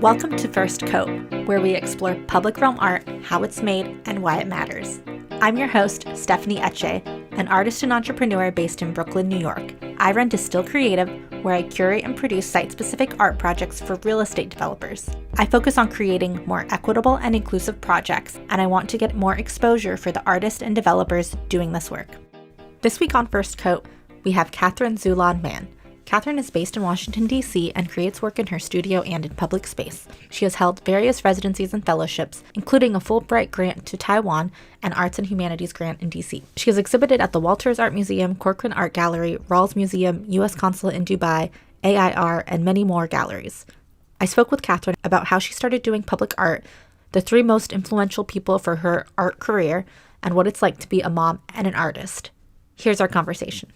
Welcome to First Coat, where we explore public realm art, how it's made, and why it matters. I'm your host, Stephanie Etche, an artist and entrepreneur based in Brooklyn, New York. I run Distill Creative, where I curate and produce site-specific art projects for real estate developers. I focus on creating more equitable and inclusive projects, and I want to get more exposure for the artists and developers doing this work. This week on First Coat, we have Katherine Tzu-Lan Mann. Katherine is based in Washington, D.C. and creates work in her studio and in public space. She has held various residencies and fellowships, including a Fulbright grant to Taiwan and Arts and Humanities grant in D.C. She has exhibited at the Walters Art Museum, Corcoran Art Gallery, Rawls Museum, U.S. Consulate in Dubai, A.I.R, and many more galleries. I spoke with Katherine about how she started doing public art, the three most influential people for her art career, and what it's like to be a mom and an artist. Here's our conversation.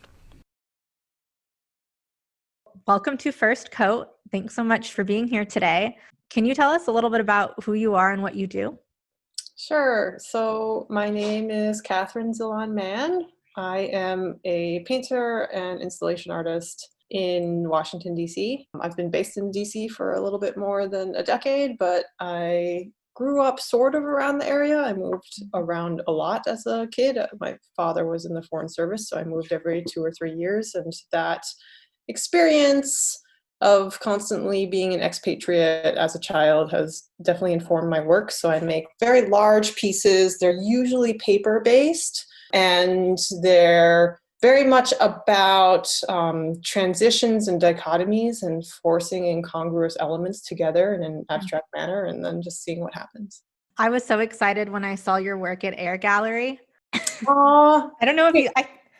Welcome to First Coat. Thanks so much for being here today. Can you tell us a little bit about who you are and what you do? Sure. So my name is Katherine Tzu-Lan Mann. I am a painter and installation artist in Washington, D.C. I've been based in D.C. for a little bit more than a decade, but I grew up sort of around the area. I moved around a lot as a kid. My father was in the Foreign Service, so I moved every 2 or 3 years, and that experience of constantly being an expatriate as a child has definitely informed my work. So I make very large pieces. They're usually paper-based, and they're very much about transitions and dichotomies and forcing incongruous elements together in an abstract manner and then just seeing what happens. I was so excited when I saw your work at A.I.R Gallery. I don't know if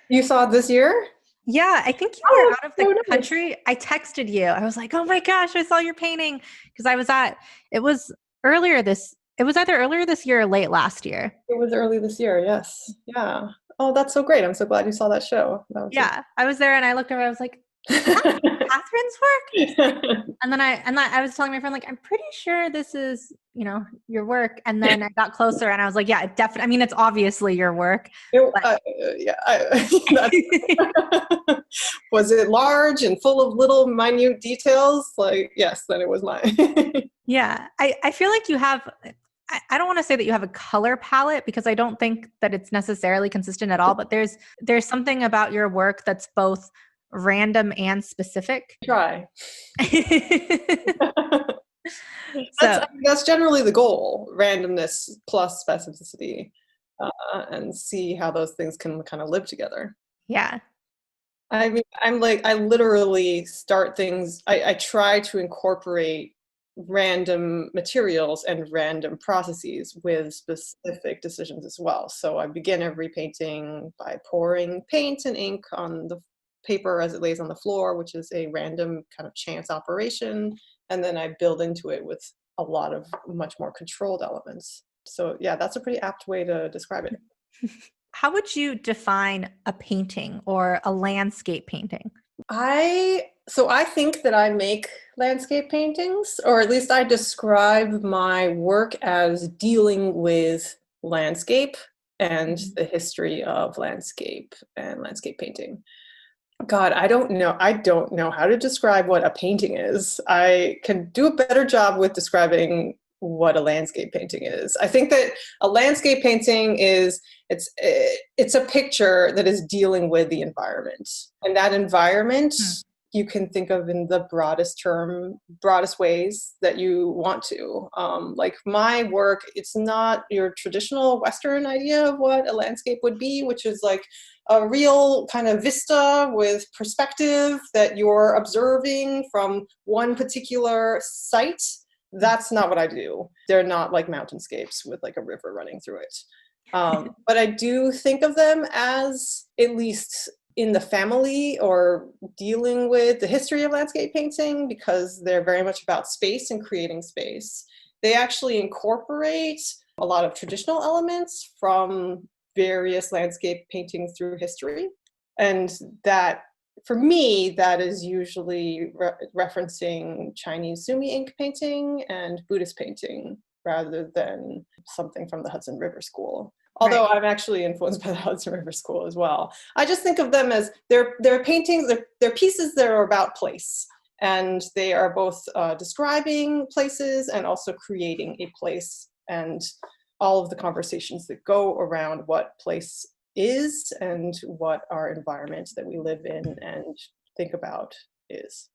you saw it this year? Yeah, I think you were out of the country. I texted you. I was like, oh my gosh, I saw your painting. Because it was either earlier this year or late last year. It was early this year, yes. Yeah. Oh, that's so great. I'm so glad you saw that show. I was there and I looked over, I was like, Katherine's work? And then I was telling my friend, like, I'm pretty sure this is, your work. And then I got closer and I was like, yeah, definitely. I mean, it's obviously your work. Was it large and full of little minute details? Like, yes, then it was mine. Yeah. I feel like you have, I don't want to say that you have a color palette because I don't think that it's necessarily consistent at all, but there's something about your work that's both random and specific. Try. That's generally the goal, randomness plus specificity, and see how those things can kind of live together. Yeah. I mean, I literally start things, I try to incorporate random materials and random processes with specific decisions as well. So I begin every painting by pouring paint and ink on the paper as it lays on the floor, which is a random kind of chance operation. And then I build into it with a lot of much more controlled elements. So yeah, that's a pretty apt way to describe it. How would you define a painting or a landscape painting? I think that I make landscape paintings, or at least I describe my work as dealing with landscape and the history of landscape and landscape painting. God, I don't know how to describe what a painting is. I can do a better job with describing what a landscape painting is. I think that a landscape painting is, it's a picture that is dealing with the environment. And that environment you can think of in the broadest ways that you want to. Like my work, it's not your traditional Western idea of what a landscape would be, which is like a real kind of vista with perspective that you're observing from one particular site. That's not what I do. They're not like mountainscapes with like a river running through it. But I do think of them as, at least in the family or dealing with the history of landscape painting, because they're very much about space and creating space. They actually incorporate a lot of traditional elements from various landscape paintings through history. And that, for me, that is usually referencing Chinese Sumi ink painting and Buddhist painting rather than something from the Hudson River School. Although I'm actually influenced by the Hudson River School as well. I just think of them as they're paintings, they're pieces that are about place. And they are both describing places and also creating a place, and all of the conversations that go around what place is and what our environment that we live in and think about is.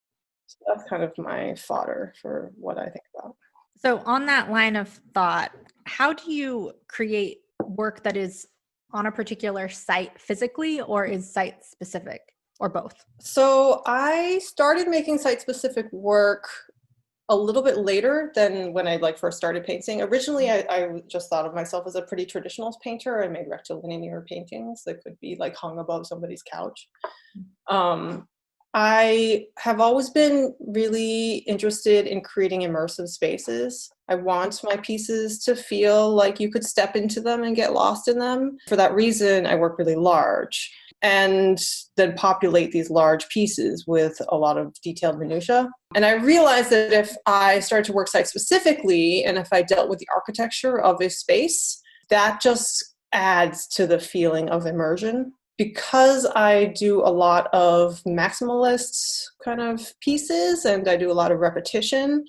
So that's kind of my fodder for what I think about. So on that line of thought, how do you create work that is on a particular site physically, or is site specific, or both? So I started making site-specific work a little bit later than when I first started painting. Originally, I just thought of myself as a pretty traditional painter. I made rectilinear paintings that could be hung above somebody's couch. I have always been really interested in creating immersive spaces. I want my pieces to feel like you could step into them and get lost in them. For that reason, I work really large and then populate these large pieces with a lot of detailed minutia. And I realized that if I started to work site specifically, and if I dealt with the architecture of a space, that just adds to the feeling of immersion. Because I do a lot of maximalist kind of pieces and I do a lot of repetition,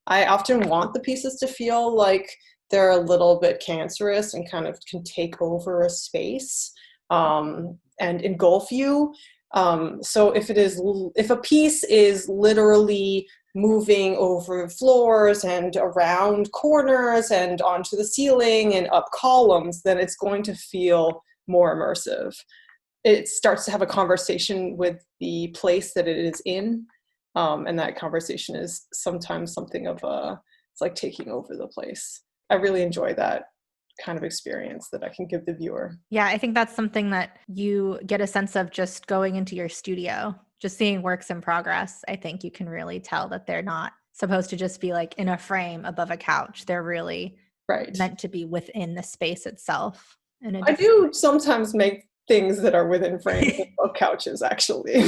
I often want the pieces to feel like they're a little bit cancerous and kind of can take over a space and engulf you. So if a piece is literally moving over floors and around corners and onto the ceiling and up columns, then it's going to feel more immersive. It starts to have a conversation with the place that it is in. And that conversation is sometimes something of it's like taking over the place. I really enjoy that kind of experience that I can give the viewer. Yeah, I think that's something that you get a sense of just going into your studio, just seeing works in progress. I think you can really tell that they're not supposed to just be in a frame above a couch. They're really meant to be within the space itself. I do sometimes make things that are within frames of couches, actually.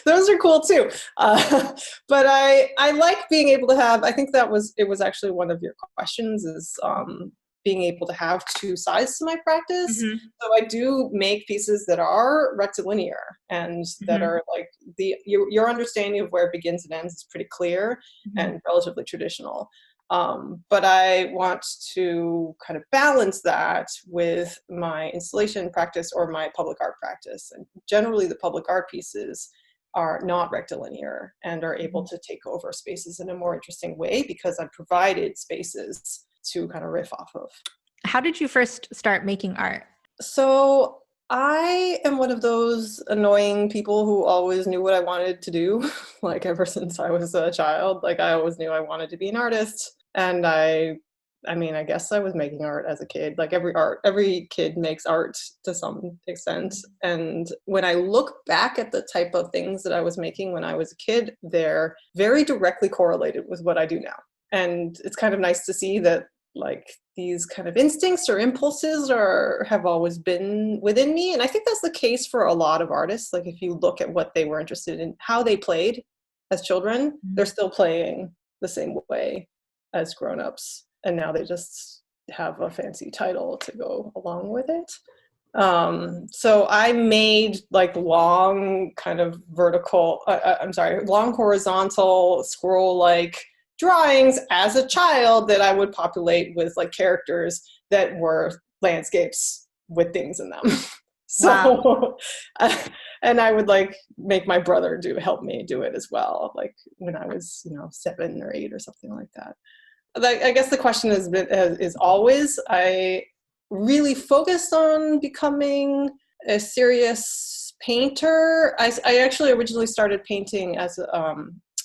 Those are cool too. But I like being able to have, I think it was actually one of your questions is being able to have two sides to my practice. Mm-hmm. So I do make pieces that are rectilinear and that are your understanding of where it begins and ends is pretty clear and relatively traditional. But I want to kind of balance that with my installation practice or my public art practice. And generally the public art pieces are not rectilinear and are able to take over spaces in a more interesting way because I've provided spaces to kind of riff off of. How did you first start making art? So I am one of those annoying people who always knew what I wanted to do. Ever since I was a child, I always knew I wanted to be an artist. And I guess I was making art as a kid. Every kid makes art to some extent. And when I look back at the type of things that I was making when I was a kid, they're very directly correlated with what I do now. And it's kind of nice to see that these kind of instincts or impulses have always been within me. And I think that's the case for a lot of artists. If you look at what they were interested in, how they played as children, they're still playing the same way as grown-ups. And now they just have a fancy title to go along with it. So I made long kind of long horizontal scroll-like drawings as a child that I would populate with characters that were landscapes with things in them. So, wow. And I would make my brother help me do it as well. When I was, 7 or 8 or something like that. I guess the question is always, I really focused on becoming a serious painter. I actually originally started painting as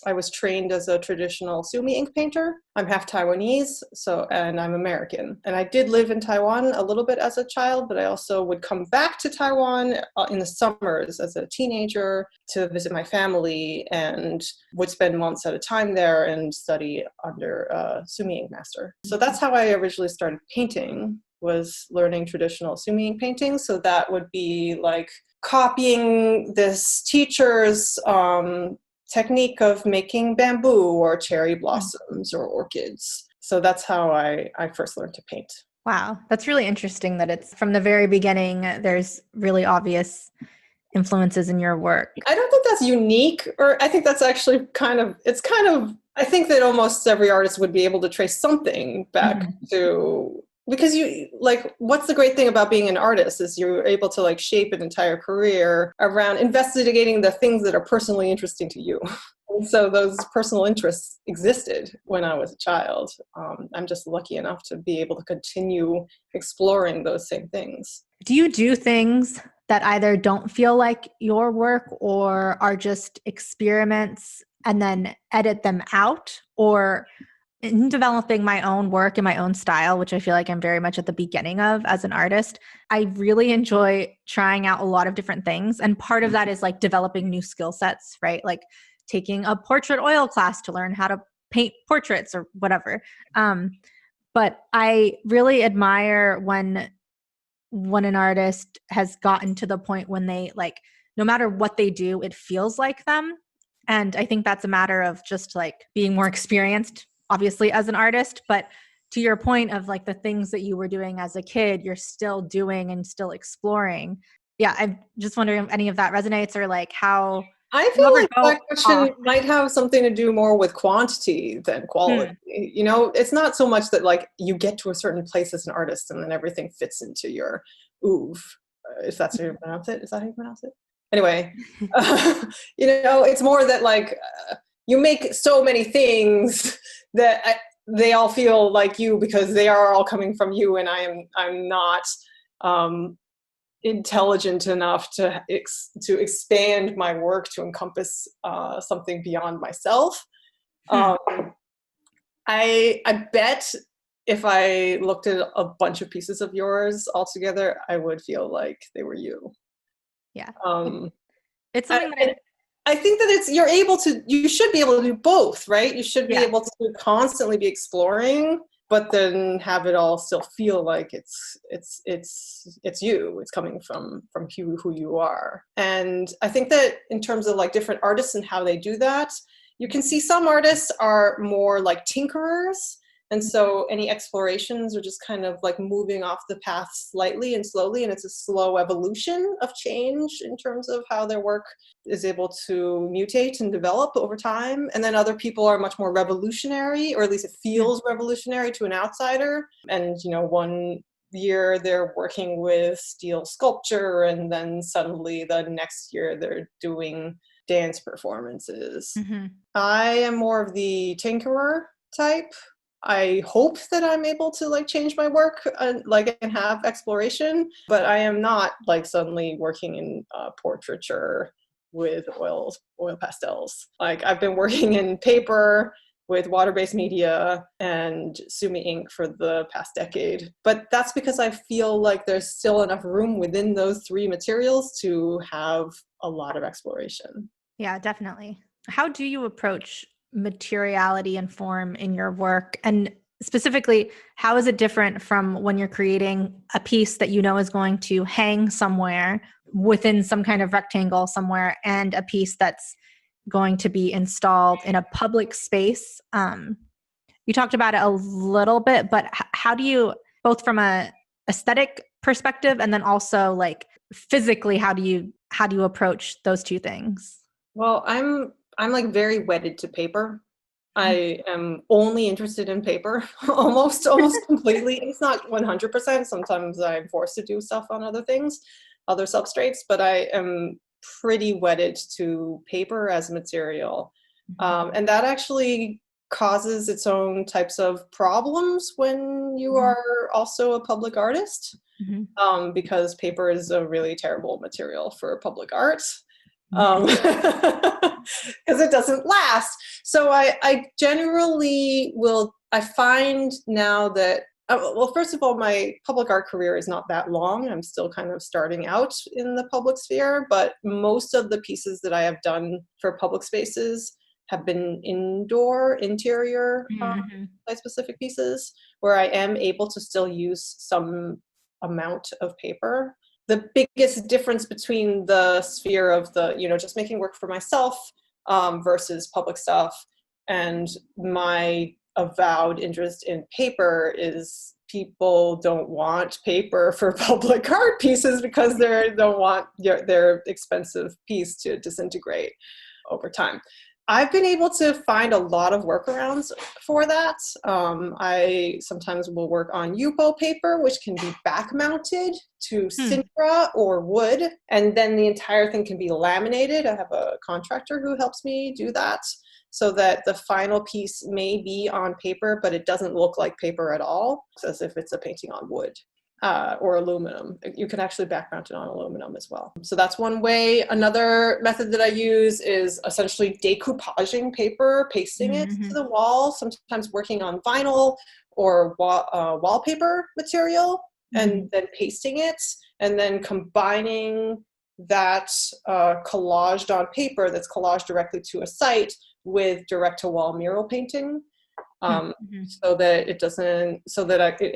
I was trained as a traditional Sumi ink painter. I'm half Taiwanese, and I'm American. And I did live in Taiwan a little bit as a child, but I also would come back to Taiwan in the summers as a teenager to visit my family and would spend months at a time there and study under a Sumi ink master. So that's how I originally started painting, was learning traditional Sumi ink painting. So that would be copying this teacher's technique of making bamboo or cherry blossoms or orchids. So that's how I first learned to paint. Wow. That's really interesting that it's from the very beginning, there's really obvious influences in your work? I don't think that's unique, or I think that's actually I think that almost every artist would be able to trace something back to, because what's the great thing about being an artist is you're able to like shape an entire career around investigating the things that are personally interesting to you. And so those personal interests existed when I was a child. I'm just lucky enough to be able to continue exploring those same things. Do you do things that either don't feel like your work or are just experiments and then edit them out? Or in developing my own work and my own style, which I feel like I'm very much at the beginning of as an artist, I really enjoy trying out a lot of different things. And part of that is like developing new skill sets, right? Like taking a portrait oil class to learn how to paint portraits or whatever. But I really admire when an artist has gotten to the point when they like, no matter what they do, it feels like them. And I think that's a matter of just like being more experienced, obviously, as an artist. But to your point of like the things that you were doing as a kid, you're still doing and still exploring. Yeah, I'm just wondering if any of that resonates, or like how I feel like that question might have something to do more with quantity than quality. You know, it's not so much that like you get to a certain place as an artist and then everything fits into your oeuvre, if that's how you pronounce it. Is that how you pronounce it? Anyway, you know, it's more that like you make so many things that they all feel like you because they are all coming from you, and I'm not intelligent enough to expand my work to encompass something beyond myself. I bet if I looked at a bunch of pieces of yours all together, I would feel like they were you. Yeah. It's something that I think that you should be able to do both, right? You should be able to constantly be exploring, but then have it all still feel like it's you. It's coming from who you are. And I think that in terms of like different artists and how they do that, you can see some artists are more like tinkerers. And so any explorations are just kind of like moving off the path slightly and slowly, and it's a slow evolution of change in terms of how their work is able to mutate and develop over time. And then other people are much more revolutionary, or at least it feels revolutionary to an outsider. And, you know, one year they're working with steel sculpture, and then suddenly the next year they're doing dance performances. I am more of the tinkerer type. I hope that I'm able to like change my work and have exploration, but I am not like suddenly working in portraiture with oil pastels. Like I've been working in paper with water-based media and sumi ink for the past decade. But that's because I feel like there's still enough room within those three materials to have a lot of exploration. Yeah, definitely. How do you approach materiality and form in your work? And specifically, how is it different from when you're creating a piece that you know is going to hang somewhere within some kind of rectangle somewhere, and a piece that's going to be installed in a public space? You talked about it a little bit, but how do you, both from a aesthetic perspective and then also like physically, how do you approach those two things? Well, I'm like very wedded to paper. I am only interested in paper, almost completely. It's not 100%. Sometimes I'm forced to do stuff on other things, other substrates, but I am pretty wedded to paper as a material. And that actually causes its own types of problems when you are also a public artist, because paper is a really terrible material for public art. Because it doesn't last. So I generally I find now that, well, first of all, my public art career is not that long. I'm still kind of starting out in the public sphere, but most of the pieces that I have done for public spaces have been interior site-specific pieces, where I am able to still use some amount of paper. The biggest difference between the sphere of just making work for myself versus public stuff and my avowed interest in paper is people don't want paper for public art pieces because they don't want their expensive piece to disintegrate over time. I've been able to find a lot of workarounds for that. I sometimes will work on Yupo paper, which can be back mounted to Sintra or wood, and then the entire thing can be laminated. I have a contractor who helps me do that so that the final piece may be on paper, but it doesn't look like paper at all. It's as if it's a painting on wood. Or aluminum. You can actually back mount it on aluminum as well. So that's one way. Another method that I use is essentially decoupaging paper, pasting it to the wall, sometimes working on vinyl or wallpaper material, and then pasting it, and then combining that collaged on paper that's collaged directly to a site with direct-to-wall mural painting. So that it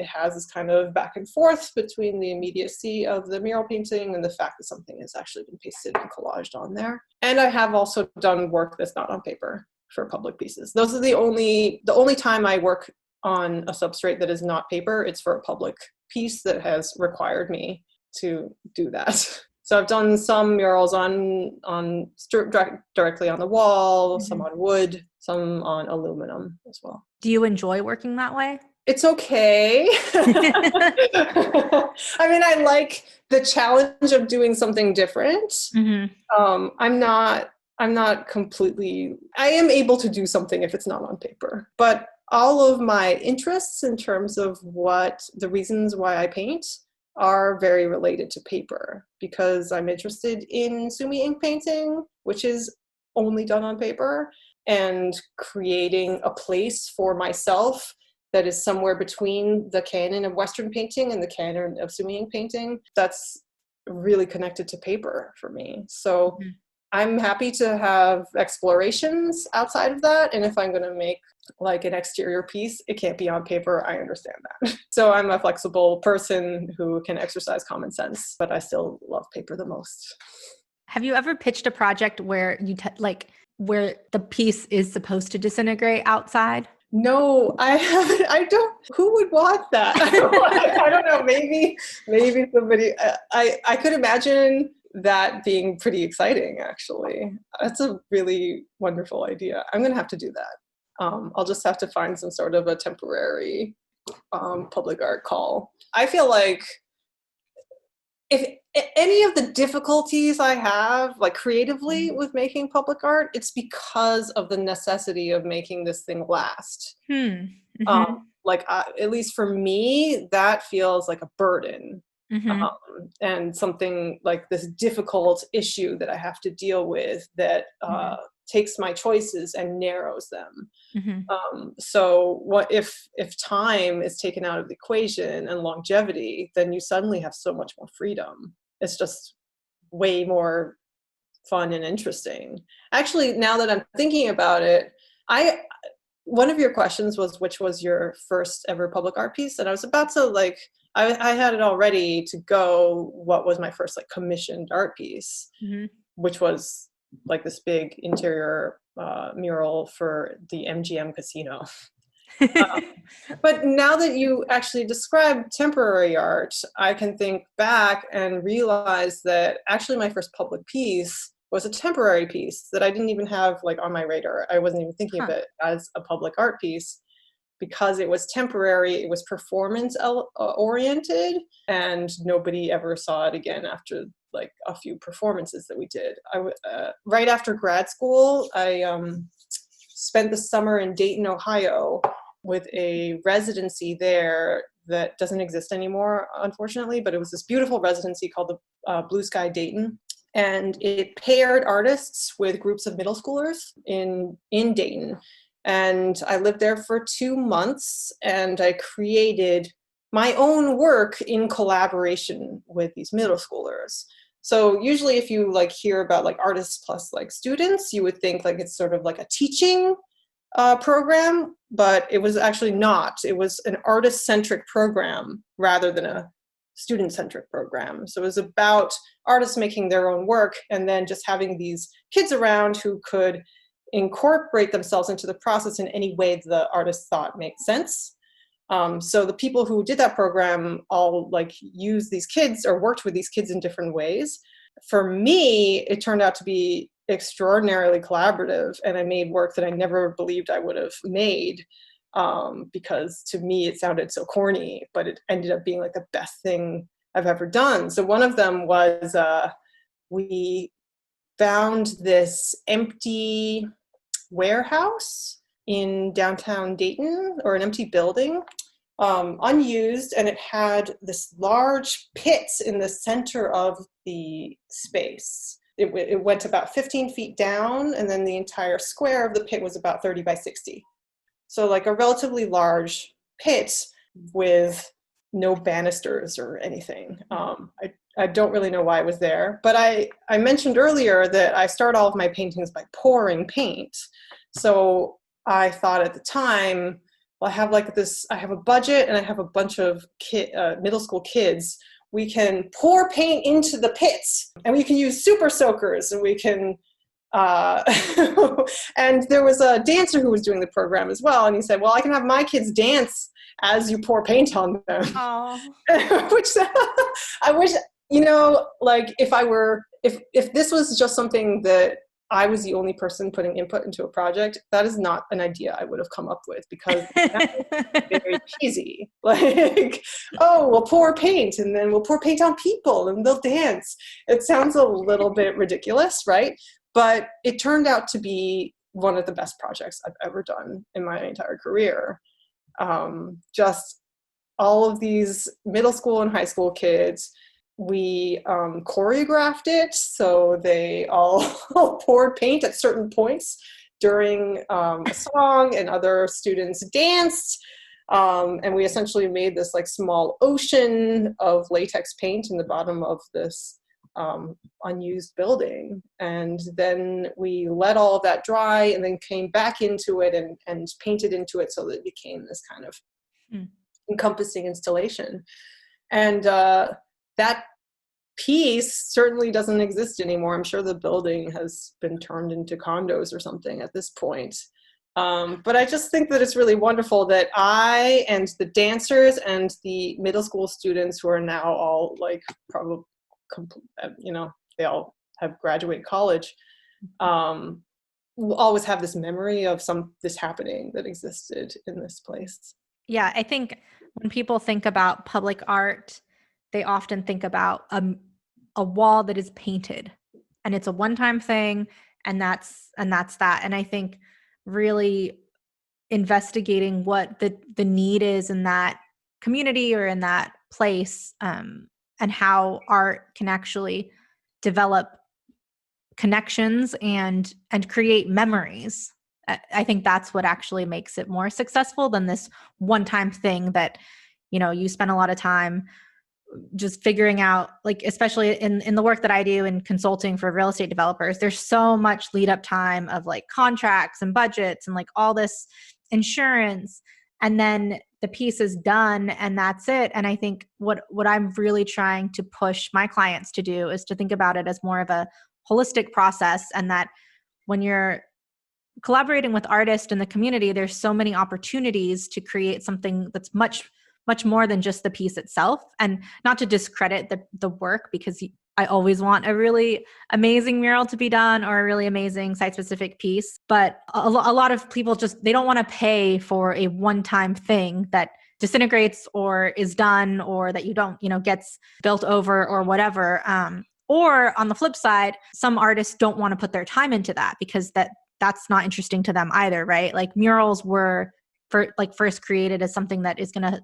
has this kind of back and forth between the immediacy of the mural painting and the fact that something has actually been pasted and collaged on there. And I have also done work that's not on paper for public pieces. Those are the only time I work on a substrate that is not paper. It's for a public piece that has required me to do that. So I've done some murals directly on the wall, some on wood, some on aluminum as well. Do you enjoy working that way? It's okay. I mean, I like the challenge of doing something different. I'm not completely, I am able to do something if it's not on paper, but all of my interests in terms of the reasons why I paint are very related to paper, because I'm interested in sumi ink painting, which is only done on paper, and creating a place for myself that is somewhere between the canon of Western painting and the canon of sumi ink painting. That's really connected to paper for me. So I'm happy to have explorations outside of that. And if I'm going to make like an exterior piece, it can't be on paper. I understand that. So I'm a flexible person who can exercise common sense, but I still love paper the most. Have you ever pitched a project where where the piece is supposed to disintegrate outside? No, I haven't. I don't. Who would want that? I don't know. Maybe somebody. I could imagine that being pretty exciting, actually. That's a really wonderful idea. I'm going to have to do that. I'll just have to find some sort of a temporary public art call. I feel like if any of the difficulties I have, like creatively with making public art, it's because of the necessity of making this thing last. At least for me, that feels like a burden. And something like this difficult issue that I have to deal with that takes my choices and narrows them. So what if time is taken out of the equation and longevity, then you suddenly have so much more freedom. It's just way more fun and interesting. Actually, now that I'm thinking about it, one of your questions was, which was your first ever public art piece? And I was about to I had it all ready to go. What was my first commissioned art piece, which was like this big interior mural for the MGM casino. But now that you actually describe temporary art, I can think back and realize that actually my first public piece was a temporary piece that I didn't even have on my radar. I wasn't even thinking of it as a public art piece because it was temporary. It was performance oriented, and nobody ever saw it again after a few performances that we did. Right after grad school, I spent the summer in Dayton, Ohio, with a residency there that doesn't exist anymore, unfortunately, but it was this beautiful residency called the Blue Sky Dayton. And it paired artists with groups of middle schoolers in Dayton. And I lived there for 2 months, and I created my own work in collaboration with these middle schoolers. So usually if you hear about artists plus students, you would think it's sort of like a teaching program, but it was actually not. It was an artist-centric program rather than a student-centric program. So it was about artists making their own work and then just having these kids around who could incorporate themselves into the process in any way the artist thought made sense. So the people who did that program all like used these kids or worked with these kids in different ways. For me, it turned out to be extraordinarily collaborative, and I made work that I never believed I would have made, because to me it sounded so corny, but it ended up being like the best thing I've ever done. So one of them was we found this empty warehouse in downtown Dayton, or an empty building, unused, and it had this large pit in the center of the space. It went about 15 feet down, and then the entire square of the pit was about 30 by 60. So like a relatively large pit with no banisters or anything. I don't really know why it was there, but I mentioned earlier that I start all of my paintings by pouring paint. So I thought at the time, well, I have a budget and I have a bunch of middle school kids. We can pour paint into the pits, and we can use super soakers, and we can, and there was a dancer who was doing the program as well. And he said, well, I can have my kids dance as you pour paint on them. Which I wish, like if this was just something that I was the only person putting input into a project, that is not an idea I would have come up with, because that's very cheesy. Like, oh, we'll pour paint, and then we'll pour paint on people and they'll dance. It sounds a little bit ridiculous, right? But it turned out to be one of the best projects I've ever done in my entire career. Just all of these middle school and high school kids, we choreographed it, so they all poured paint at certain points during a song, and other students danced, and we essentially made this like small ocean of latex paint in the bottom of this unused building. And then we let all of that dry, and then came back into it and painted into it, so that it became this kind of encompassing installation. And that piece certainly doesn't exist anymore. I'm sure the building has been turned into condos or something at this point. But I just think that it's really wonderful that I and the dancers and the middle school students, who are now all like probably, they all have graduated college, will always have this memory of this happening that existed in this place. Yeah, I think when people think about public art, they often think about a wall that is painted, and it's a one-time thing, and that's that. And I think really investigating what the need is in that community or in that place, and how art can actually develop connections and create memories. I think that's what actually makes it more successful than this one-time thing that, you spend a lot of time just figuring out, like, especially in the work that I do in consulting for real estate developers, there's so much lead up time of like contracts and budgets and like all this insurance, and then the piece is done and that's it. And I think what I'm really trying to push my clients to do is to think about it as more of a holistic process, and that when you're collaborating with artists in the community, there's so many opportunities to create something that's much more than just the piece itself. And not to discredit the work, because I always want a really amazing mural to be done, or a really amazing site-specific piece. But a lot of people they don't want to pay for a one-time thing that disintegrates or is done, or that you don't, gets built over or whatever. Or on the flip side, some artists don't want to put their time into that, because that's not interesting to them either, right? Like murals were first created as something that is going to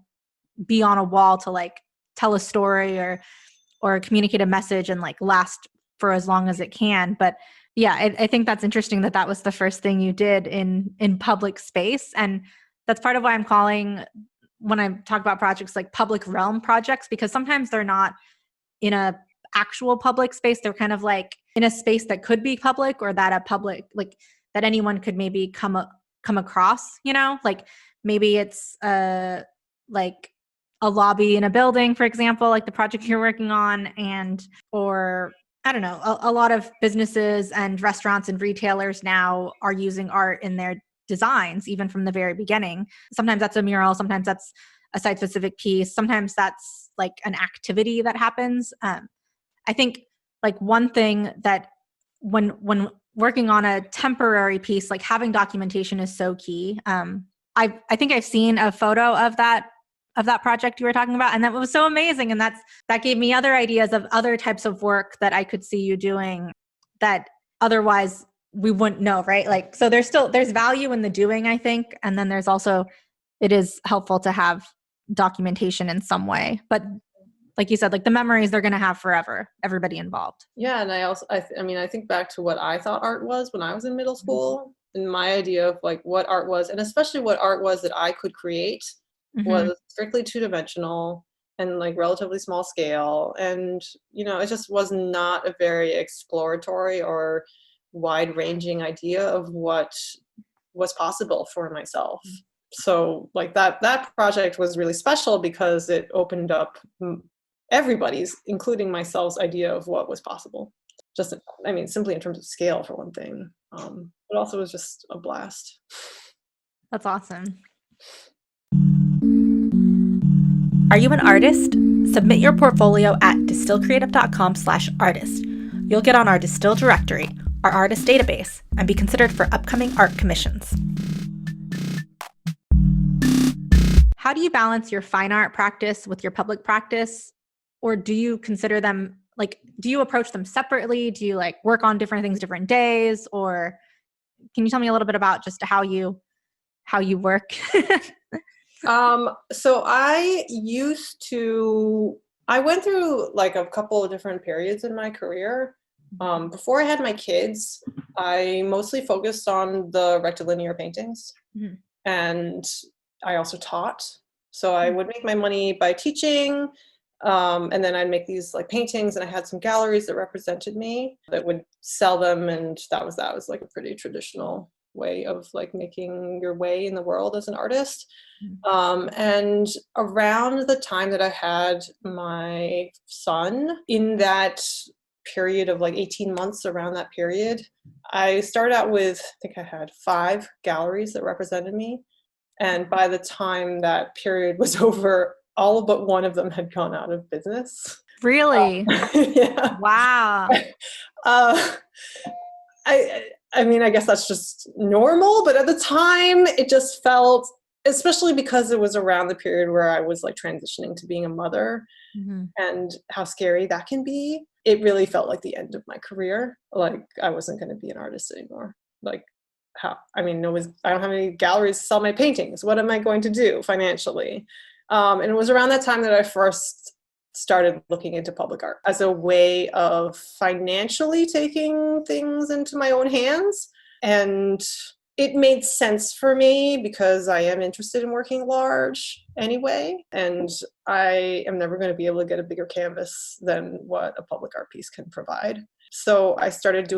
be on a wall to like tell a story or communicate a message and like last for as long as it can. But yeah, I think that's interesting that was the first thing you did in public space. And that's part of why I'm calling, when I talk about projects, like public realm projects, because sometimes they're not in a actual public space. They're kind of like in a space that could be public, or that a public, like that anyone could maybe come across, like maybe it's like a lobby in a building, for example, like the project you're working on, or I don't know, a lot of businesses and restaurants and retailers now are using art in their designs, even from the very beginning. Sometimes that's a mural, sometimes that's a site-specific piece. Sometimes that's like an activity that happens. I think like one thing that when working on a temporary piece, like having documentation is so key. I think I've seen a photo of that project you were talking about, and that was so amazing. And that gave me other ideas of other types of work that I could see you doing that otherwise we wouldn't know, right? Like, so there's value in the doing, I think. And then there's also, it is helpful to have documentation in some way. But like you said, like the memories they're going to have forever, everybody involved. Yeah. And I think back to what I thought art was when I was in middle school, and my idea of like what art was, and especially what art was that I could create was strictly two-dimensional and like relatively small scale. And, it just was not a very exploratory or wide-ranging idea of what was possible for myself. So like that project was really special because it opened up everybody's, including myself's, idea of what was possible. Just, simply in terms of scale for one thing. But also it was just a blast. That's awesome. Are you an artist? Submit your portfolio at distillcreative.com/artist. You'll get on our Distill directory, our artist database, and be considered for upcoming art commissions. How do you balance your fine art practice with your public practice? Or do you consider them, like, do you approach them separately? Do you like work on different things different days? Or can you tell me a little bit about just how you work? So I went through like a couple of different periods in my career. Before I had my kids, I mostly focused on the rectilinear paintings. And I also taught. So I would make my money by teaching. And then I'd make these like paintings, and I had some galleries that represented me that would sell them. And that was like a pretty traditional way of like making your way in the world as an artist. And around the time that I had my son, in that period of like 18 months, around that period, I started out with, I think I had 5 galleries that represented me. And by the time that period was over, all but one of them had gone out of business. Really? Yeah. Wow. I guess that's just normal, but at the time it just felt, especially because it was around the period where I was like transitioning to being a mother and how scary that can be. It really felt like the end of my career. Like I wasn't going to be an artist anymore. Like I don't have any galleries to sell my paintings. What am I going to do financially? And it was around that time that I first started looking into public art as a way of financially taking things into my own hands. And it made sense for me because I am interested in working large anyway. And I am never going to be able to get a bigger canvas than what a public art piece can provide. So I started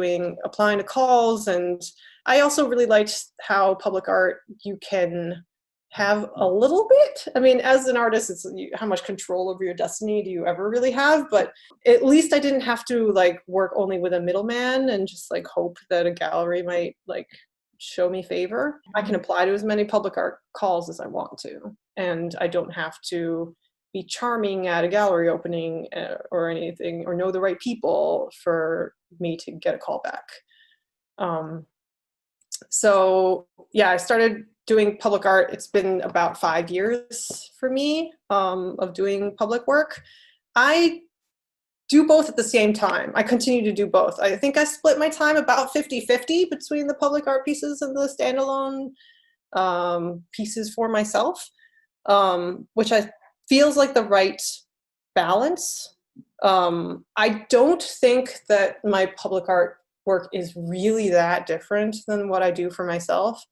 applying to calls. And I also really liked how public art, you can have a little bit. As an artist, it's how much control over your destiny do you ever really have? But at least I didn't have to like work only with a middleman and just like hope that a gallery might like show me favor. I can apply to as many public art calls as I want to, and I don't have to be charming at a gallery opening or anything, or know the right people for me to get a call back. So yeah, I started doing public art. It's been about 5 years for me of doing public work. I do both at the same time. I continue to do both. I think I split my time about 50-50 between the public art pieces and the standalone pieces for myself, which feels like the right balance. I don't think that my public art work is really that different than what I do for myself.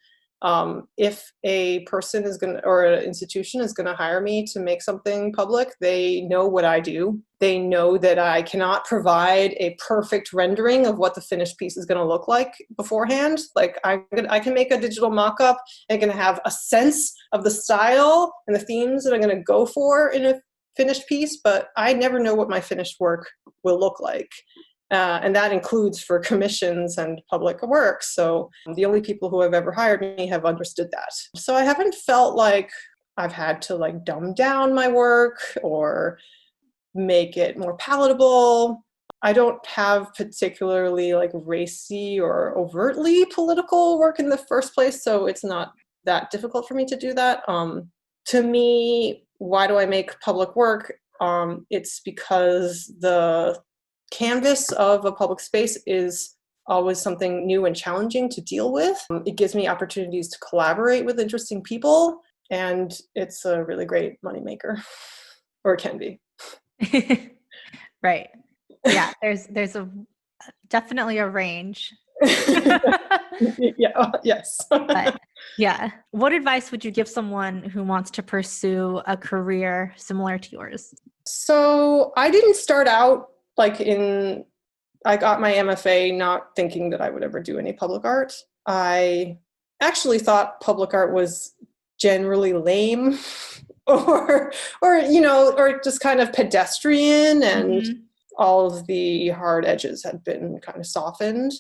If a person or an institution is going to hire me to make something public, they know what I do. They know that I cannot provide a perfect rendering of what the finished piece is going to look like beforehand. Like I can make a digital mock-up and going to have a sense of the style and the themes that I'm going to go for in a finished piece, but I never know what my finished work will look like. And that includes for commissions and public works. So the only people who have ever hired me have understood that. So I haven't felt like I've had to like dumb down my work or make it more palatable. I don't have particularly like racy or overtly political work in the first place, so it's not that difficult for me to do that. To me, why do I make public work? It's because the canvas of a public space is always something new and challenging to deal with. It gives me opportunities to collaborate with interesting people, and it's a really great moneymaker, or it can be. Right. Yeah, there's a definitely a range. Yeah, yes. But yeah, what advice would you give someone who wants to pursue a career similar to yours? So I didn't start out I got my MFA not thinking that I would ever do any public art. I actually thought public art was generally lame or just kind of pedestrian, and all of the hard edges had been kind of softened.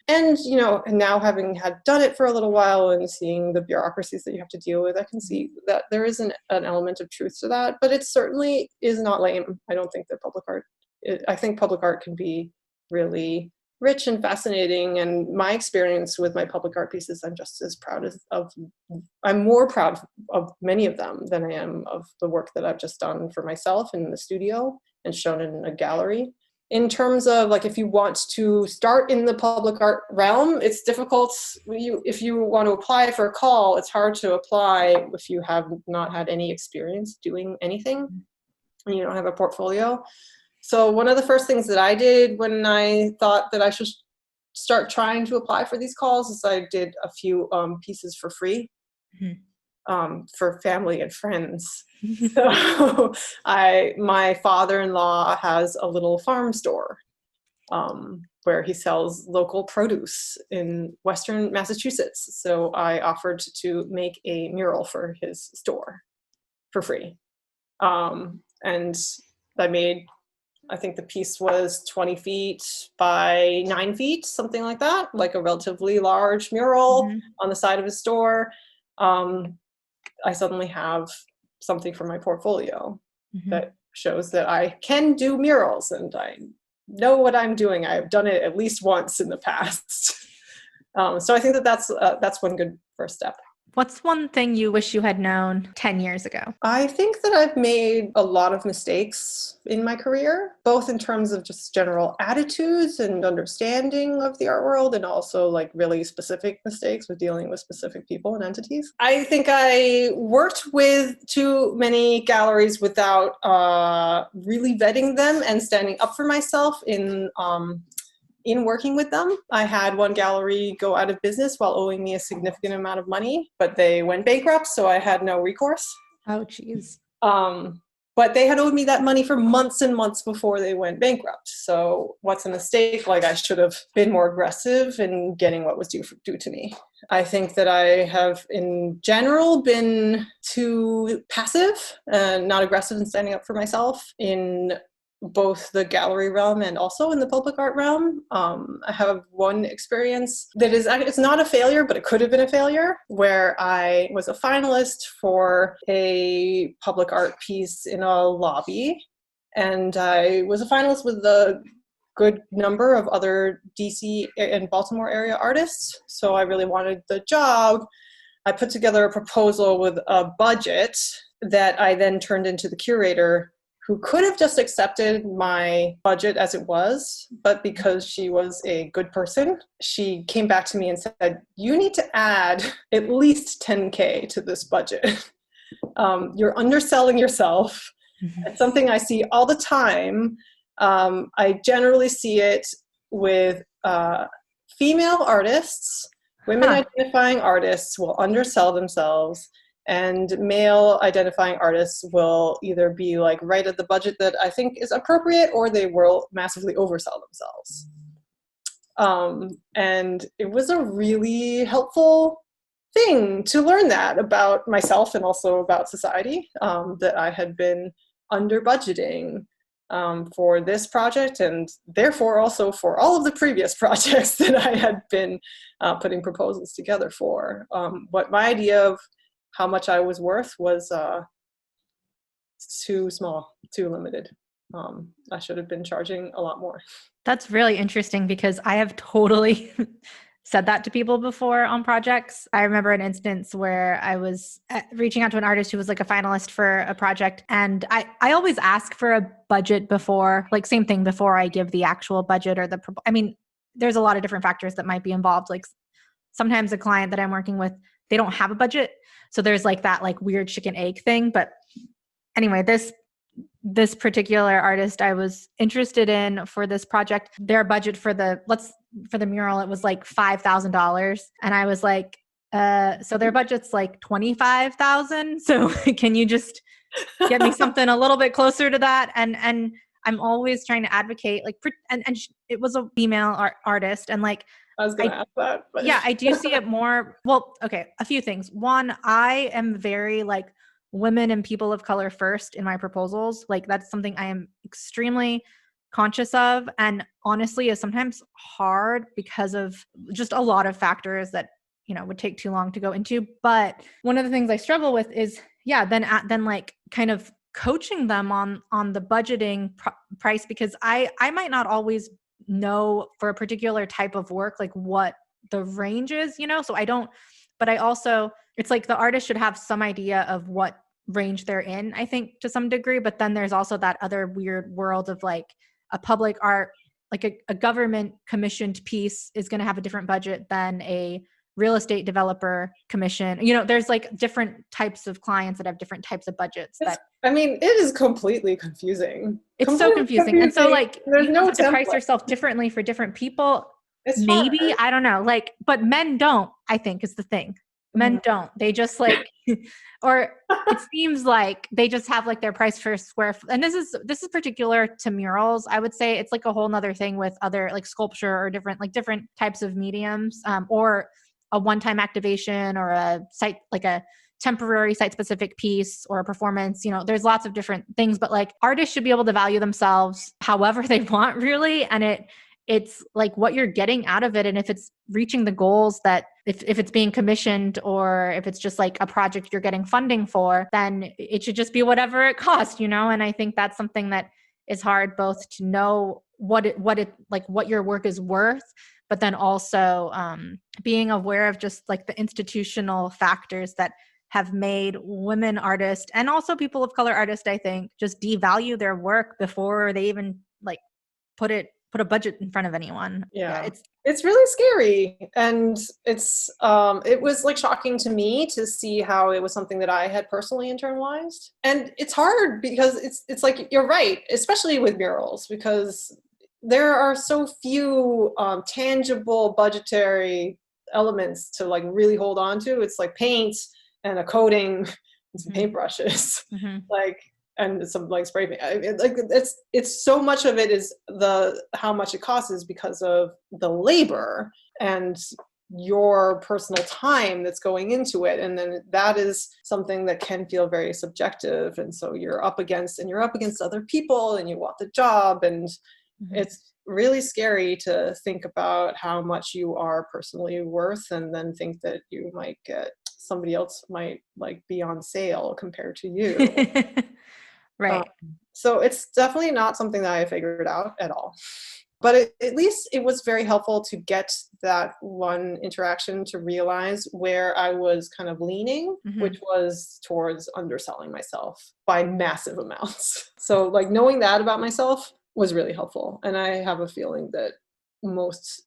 And, and now having had done it for a little while and seeing the bureaucracies that you have to deal with, I can see that there is an element of truth to that, but it certainly is not lame. I don't think that I think public art can be really rich and fascinating. And my experience with my public art pieces, I'm just as proud I'm more proud of many of them than I am of the work that I've just done for myself in the studio and shown in a gallery. In terms of like, if you want to start in the public art realm, it's difficult. If you want to apply for a call, it's hard to apply if you have not had any experience doing anything and you don't have a portfolio. So one of the first things that I did when I thought that I should start trying to apply for these calls is I did a few pieces for free for family and friends. So my father-in-law has a little farm store where he sells local produce in Western Massachusetts. So I offered to make a mural for his store for free. And I think the piece was 20 feet by 9 feet, something like that, like a relatively large mural on the side of his store. I suddenly have something for my portfolio that shows that I can do murals and I know what I'm doing. I've done it at least once in the past. So I think that's one good first step. What's one thing you wish you had known 10 years ago? I think that I've made a lot of mistakes in my career, both in terms of just general attitudes and understanding of the art world, and also like really specific mistakes with dealing with specific people and entities. I think I worked with too many galleries without really vetting them and standing up for myself in working with them. I had one gallery go out of business while owing me a significant amount of money, but they went bankrupt, so I had no recourse. Oh, geez. But they had owed me that money for months and months before they went bankrupt. So what's a mistake? Like, I should have been more aggressive in getting what was due to me. I think that I have, in general, been too passive and not aggressive in standing up for myself in both the gallery realm and also in the public art realm. I have one experience that it's not a failure, but it could have been a failure, where I was a finalist for a public art piece in a lobby. And I was a finalist with a good number of other DC and Baltimore area artists. So I really wanted the job. I put together a proposal with a budget that I then turned into the curator, who could have just accepted my budget as it was, but because she was a good person, she came back to me and said, you need to add at least 10K to this budget. You're underselling yourself. It's something I see all the time. I generally see it with female artists. Women identifying artists will undersell themselves, and male identifying artists will either be like right at the budget that I think is appropriate, or they will massively oversell themselves. And it was a really helpful thing to learn that about myself and also about society, that I had been under budgeting for this project, and therefore also for all of the previous projects that I had been putting proposals together for. What my idea of how much I was worth was too small, too limited. I should have been charging a lot more. That's really interesting because I have totally said that to people before on projects. I remember an instance where I was reaching out to an artist who was like a finalist for a project. And I always ask for a budget before, like same thing before I give the actual budget or I mean, there's a lot of different factors that might be involved. Like sometimes a client that I'm working with, they don't have a budget. So there's like that like weird chicken egg thing. But anyway, this particular artist I was interested in for this project, their budget for the mural, it was like $5,000. And I was like, so their budget's like 25,000. So can you just get me something a little bit closer to that? And I'm always trying to advocate like, it was a female artist. And like, I was going to ask that. But. Yeah, I do see it more. Well, okay, a few things. One, I am very like women and people of color first in my proposals. Like that's something I am extremely conscious of, and honestly is sometimes hard because of just a lot of factors that, you know, would take too long to go into. But one of the things I struggle with is, then like kind of coaching them on the budgeting price, because I might not always know for a particular type of work like what the range is, you know. So I don't, but I also, it's like the artist should have some idea of what range they're in, I think, to some degree. But then there's also that other weird world of like a public art, like a government commissioned piece is going to have a different budget than a real estate developer commission. You know, there's like different types of clients that have different types of budgets. I mean, it is completely confusing. It's so confusing. And so like, there's you no have to template. price yourself differently for different people. It's maybe hard. I don't know, like, but men don't, I think, is the thing. Men don't. They just like, or it seems like they just have like their price per square foot. And this is particular to murals. I would say it's like a whole nother thing with other like sculpture or different types of mediums, or a one-time activation or a site, like a temporary site-specific piece or a performance. You know, there's lots of different things, but like artists should be able to value themselves however they want, really. And it's like what you're getting out of it. And if it's reaching the goals that if it's being commissioned, or if it's just like a project you're getting funding for, then it should just be whatever it costs, you know? And I think that's something that is hard, both to know what your work is worth, but then also being aware of just like the institutional factors that have made women artists and also people of color artists, I think, just devalue their work before they even like put a budget in front of anyone. Yeah, it's really scary. And it was like shocking to me to see how it was something that I had personally internalized. And it's hard because it's like, you're right, especially with murals, because there are so few tangible budgetary elements to like really hold on to. It's like paint and a coating and some paintbrushes, like, and some like spray paint. I mean, like it's so much of it is how much it costs is because of the labor and your personal time that's going into it. And then that is something that can feel very subjective. And so you're up against other people and you want the job. And it's really scary to think about how much you are personally worth and then think that you might get somebody else might like be on sale compared to you. Right. So it's definitely not something that I figured out at all. But at least it was very helpful to get that one interaction to realize where I was kind of leaning, which was towards underselling myself by massive amounts. So like knowing that about myself was really helpful. And I have a feeling that most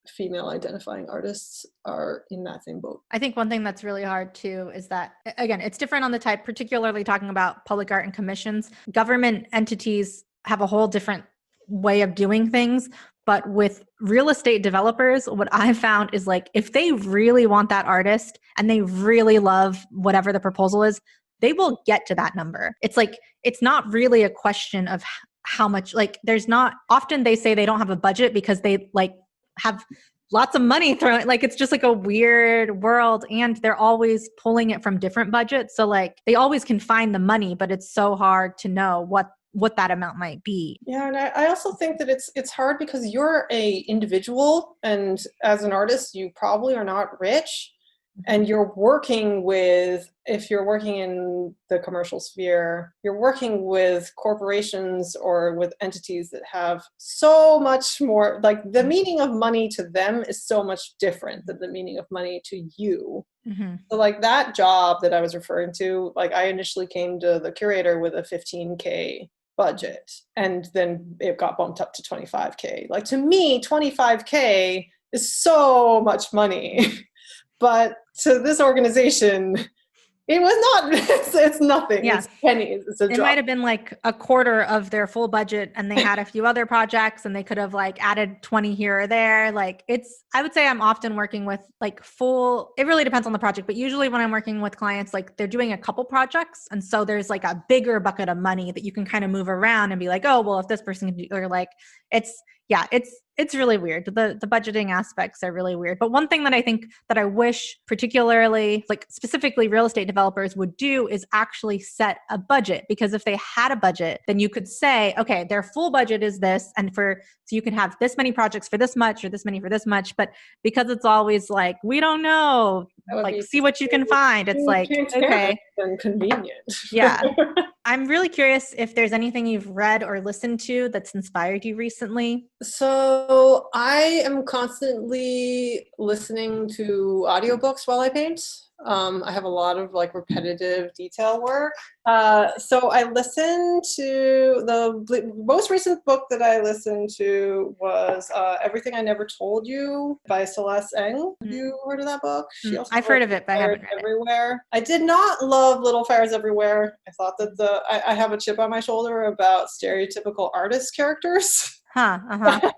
female identifying artists are in that same boat. I think one thing that's really hard too is that, again, it's different on the type, particularly talking about public art and commissions. Government entities have a whole different way of doing things. But with real estate developers, what I've found is like, if they really want that artist and they really love whatever the proposal is, they will get to that number. It's like, it's not really a question of how much, like there's not, often they say they don't have a budget because they like have lots of money thrown, like it's just like a weird world, and they're always pulling it from different budgets. So like they always can find the money, but it's so hard to know what that amount might be. Yeah, and I also think that it's hard because you're a individual, and as an artist, you probably are not rich. And you're working with, if you're working in the commercial sphere, you're working with corporations or with entities that have so much more, like the meaning of money to them is so much different than the meaning of money to you. Mm-hmm. So like that job that I was referring to, like I initially came to the curator with a 15K budget, and then it got bumped up to 25K. Like to me, 25K is so much money. But to this organization, it was not, it's nothing. Yeah. It's pennies. It's a It drop. might have been like a quarter of their full budget, and they had a few other projects, and they could have like added 20 here or there. Like I would say I'm often working with like it really depends on the project, but usually when I'm working with clients, like they're doing a couple projects. And so there's like a bigger bucket of money that you can kind of move around and be like, oh, well, if this person can do, or like, it's really weird. The budgeting aspects are really weird. But one thing that I think that I wish particularly, like specifically real estate developers would do is actually set a budget, because if they had a budget, then you could say, okay, their full budget is this. And so you can have this many projects for this much or this many for this much. But because it's always like, we don't know, like see what you can find. It's like, okay. And convenient. Yeah. I'm really curious if there's anything you've read or listened to that's inspired you recently. So I am constantly listening to audiobooks while I paint. I have a lot of like repetitive detail work. So I listened to the most recent book that I listened to was Everything I Never Told You by Celeste Ng. Have you heard of that book? She also I've heard of it, but I haven't read Everywhere. I did not love Little Fires Everywhere. I thought that I have a chip on my shoulder about stereotypical artist characters. But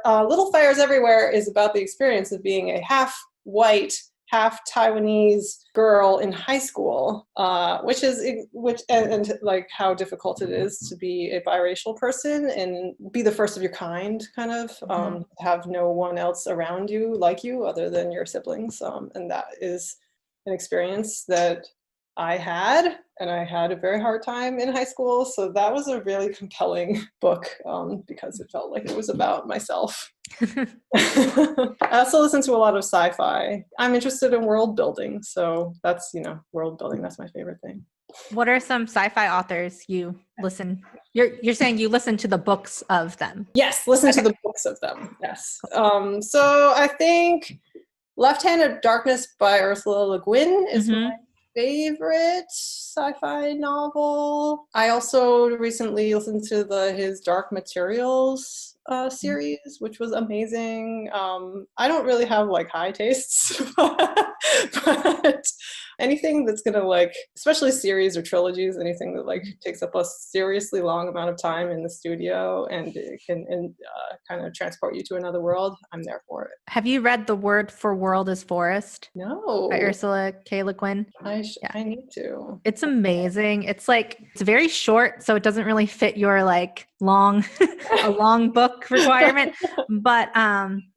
Little Fires Everywhere is about the experience of being a half white, half Taiwanese girl in high school, which like how difficult it is to be a biracial person and be the first of your kind, kind of have no one else around you like you other than your siblings, and that is an experience that I had, and I had a very hard time in high school. So that was a really compelling book because it felt like it was about myself. I also listen to a lot of sci-fi. I'm interested in world building. So that's, world building. That's my favorite thing. What are some sci-fi authors you listen? You're saying you listen to the books of them? Yes, listen to the books of them. Yes. So I think Left Hand of Darkness by Ursula Le Guin is my favorite sci-fi novel. I also recently listened to his Dark Materials series, which was amazing. I don't really have like high tastes, but anything that's gonna like, especially series or trilogies, anything that like takes up a seriously long amount of time in the studio and it can kind of transport you to another world, I'm there for it. Have you read The Word for World is Forest? No. By Ursula K. Le Guin? I need to. It's amazing. It's very short, so it doesn't really fit your like a long book requirement, but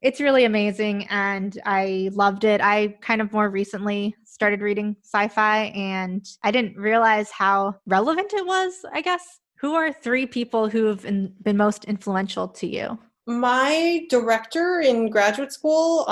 it's really amazing and I loved it. I kind of more recently started reading sci-fi and I didn't realize how relevant it was, I guess. Who are 3 people who have been most influential to you? My director in graduate school,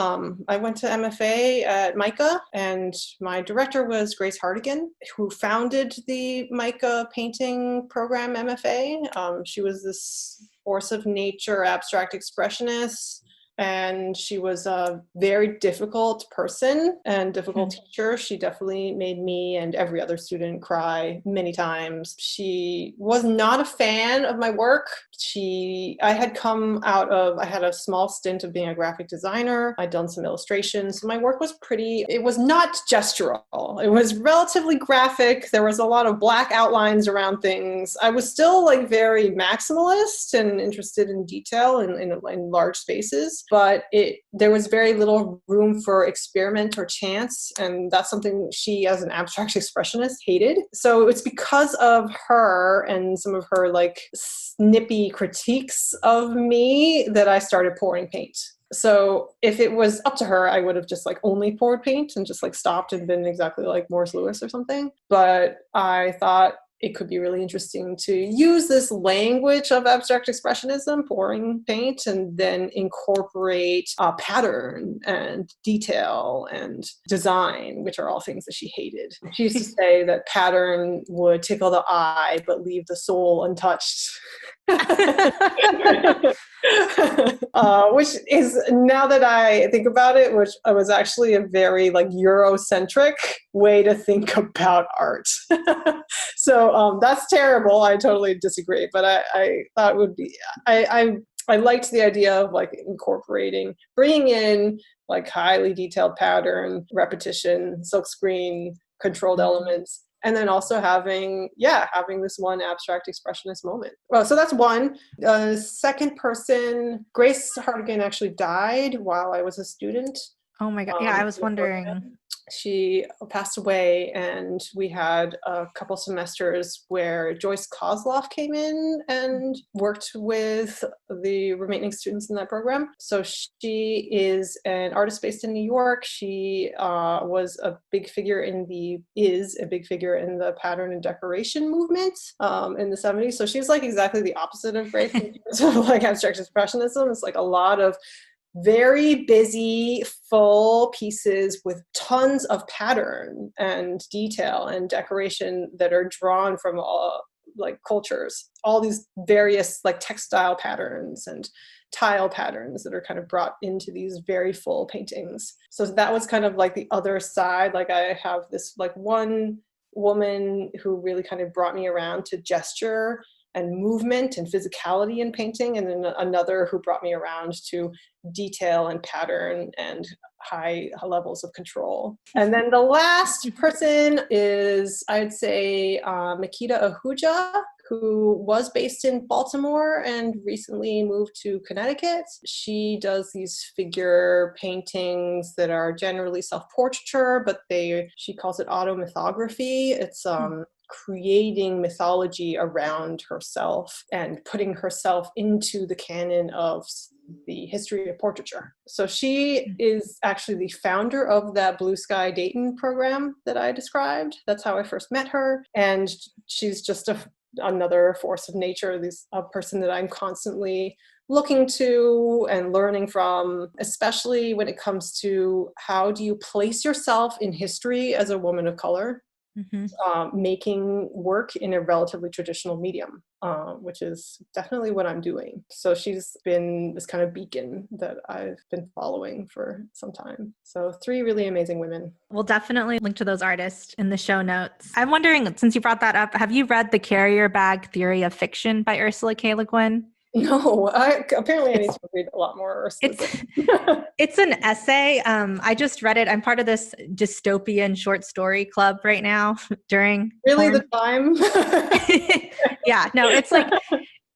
I went to MFA at MICA, and my director was Grace Hartigan, who founded the MICA painting program MFA. She was this force of nature, abstract expressionist, and she was a very difficult person and difficult teacher. She definitely made me and every other student cry many times. She was not a fan of my work. I had a small stint of being a graphic designer. I'd done some illustrations. My work was it was not gestural. It was relatively graphic. There was a lot of black outlines around things. I was still like very maximalist and interested in detail in large spaces. But there was very little room for experiment or chance, and that's something she, as an abstract expressionist, hated. So it's because of her and some of her like snippy critiques of me that I started pouring paint. So if it was up to her, I would have just like only poured paint and just like stopped and been exactly like Morris Lewis or something. But I thought it could be really interesting to use this language of abstract expressionism, pouring paint, and then incorporate pattern and detail and design, which are all things that she hated. She used to say that pattern would tickle the eye but leave the soul untouched. Which is, now that I think about it, which was actually a very like Eurocentric way to think about art. So that's terrible. I totally disagree, but I thought it would be, I liked the idea of like incorporating, bringing in like highly detailed pattern, repetition, silkscreen, controlled elements, and then also having this one abstract expressionist moment. Well, so that's one. Second person, Grace Hartigan actually died while I was a student. Oh my God. Yeah, I was wondering. She passed away, and we had a couple semesters where Joyce Kozloff came in and worked with the remaining students in that program. So she is an artist based in New York. She is a big figure in the pattern and decoration movement in the 70s. So she's like exactly the opposite of Grace in terms of like abstract expressionism. It's like a lot of very busy, full pieces with tons of pattern and detail and decoration that are drawn from all like cultures, all these various like textile patterns and tile patterns that are kind of brought into these very full paintings. So that was kind of like the other side. Like I have this like one woman who really kind of brought me around to gesture and movement and physicality in painting, and then another who brought me around to detail and pattern and high levels of control. And then the last person is, I'd say, Makita Ahuja, who was based in Baltimore and recently moved to Connecticut. She does these figure paintings that are generally self-portraiture, but she calls it automythography. It's creating mythology around herself and putting herself into the canon of the history of portraiture. So she is actually the founder of that Blue Sky Dayton program that I described. That's how I first met her. And she's just another force of nature, a person that I'm constantly looking to and learning from, especially when it comes to how do you place yourself in history as a woman of color. Making work in a relatively traditional medium, which is definitely what I'm doing. So she's been this kind of beacon that I've been following for some time. So 3 really amazing women. We'll definitely link to those artists in the show notes. I'm wondering, since you brought that up, have you read The Carrier Bag Theory of Fiction by Ursula K. Le Guin? No, apparently I need to read a lot more. It's an essay. I just read it. I'm part of this dystopian short story club right now during the time. Yeah, no, it's like,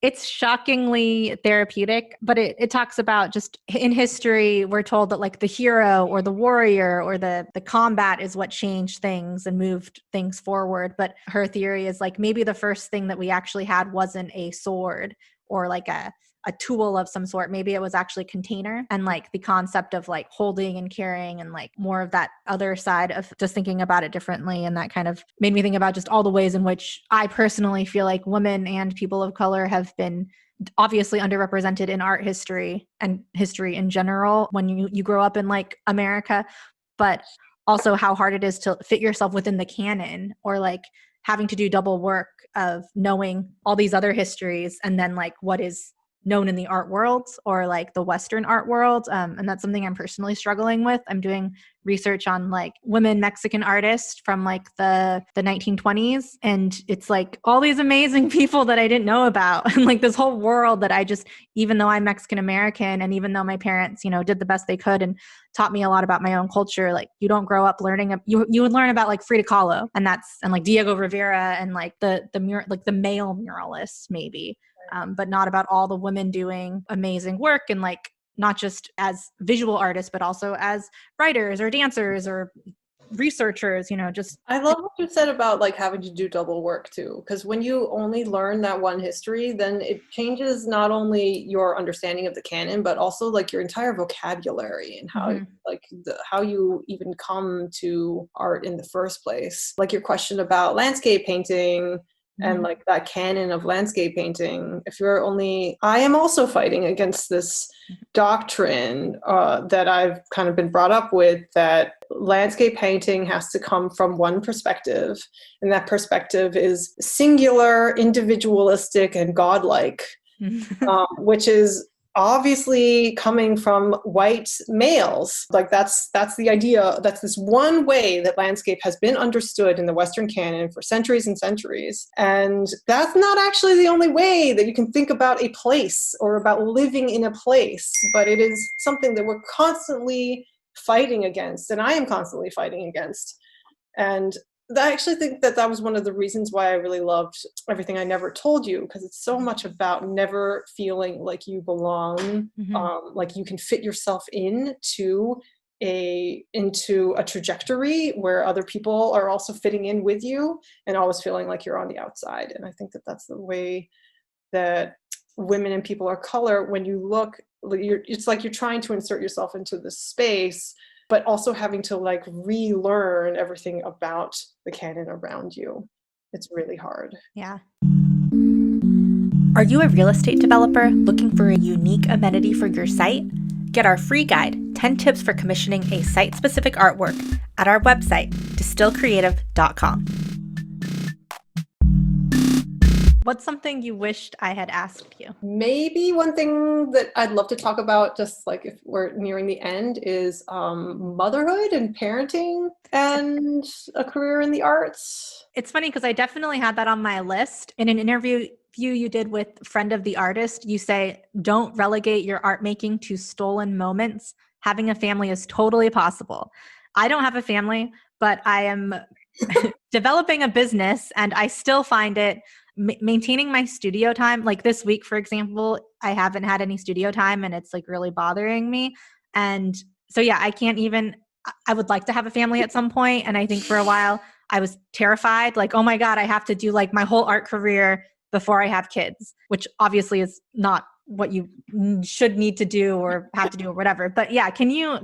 it's shockingly therapeutic, but it talks about just in history, we're told that like the hero or the warrior or the combat is what changed things and moved things forward. But her theory is like, maybe the first thing that we actually had wasn't a sword or like a tool of some sort. Maybe it was actually container, and like the concept of like holding and carrying and like more of that other side of just thinking about it differently. And that kind of made me think about just all the ways in which I personally feel like women and people of color have been obviously underrepresented in art history and history in general when you grow up in like America, but also how hard it is to fit yourself within the canon, or like having to do double work of knowing all these other histories and then like what is known in the art world or like the Western art world. And that's something I'm personally struggling with. I'm doing research on like women Mexican artists from like the 1920s. And it's like all these amazing people that I didn't know about. And like this whole world that I just, even though I'm Mexican American and even though my parents, did the best they could and taught me a lot about my own culture, like you don't grow up learning, you would learn about like Frida Kahlo and like Diego Rivera and like the male muralists maybe. But not about all the women doing amazing work and like not just as visual artists, but also as writers or dancers or researchers, just. I love what you said about like having to do double work too, because when you only learn that one history, then it changes not only your understanding of the canon, but also like your entire vocabulary and how how you even come to art in the first place. Like your question about landscape painting, and like that canon of landscape painting. I am also fighting against this doctrine that I've kind of been brought up with, that landscape painting has to come from one perspective, and that perspective is singular, individualistic, and godlike, which is obviously coming from white males. Like that's the idea. That's this one way that landscape has been understood in the Western canon for centuries and centuries. And that's not actually the only way that you can think about a place or about living in a place, but it is something that we're constantly fighting against, and I am constantly fighting against. And I actually think that was one of the reasons why I really loved Everything I Never Told You, because it's so much about never feeling like you belong, like you can fit yourself into a trajectory where other people are also fitting in with you, and always feeling like you're on the outside. And I think that that's the way that women and people of color, when you look, it's like you're trying to insert yourself into this space, but also having to like relearn everything about the canon around you. It's really hard. Yeah. Are you a real estate developer looking for a unique amenity for your site? Get our free guide, 10 tips for commissioning a site-specific artwork, at our website, distillcreative.com. What's something you wished I had asked you? Maybe one thing that I'd love to talk about, just like if we're nearing the end, is motherhood and parenting and a career in the arts. It's funny because I definitely had that on my list. In an interview you did with Friend of the Artist, you say, don't relegate your art making to stolen moments. Having a family is totally possible. I don't have a family, but I am developing a business, and I still find it maintaining my studio time. Like this week, for example, I haven't had any studio time, and it's like really bothering me. And so, yeah, I would like to have a family at some point. And I think for a while I was terrified, like, oh my God, I have to do like my whole art career before I have kids, which obviously is not what you should need to do or have to do or whatever. But yeah, can you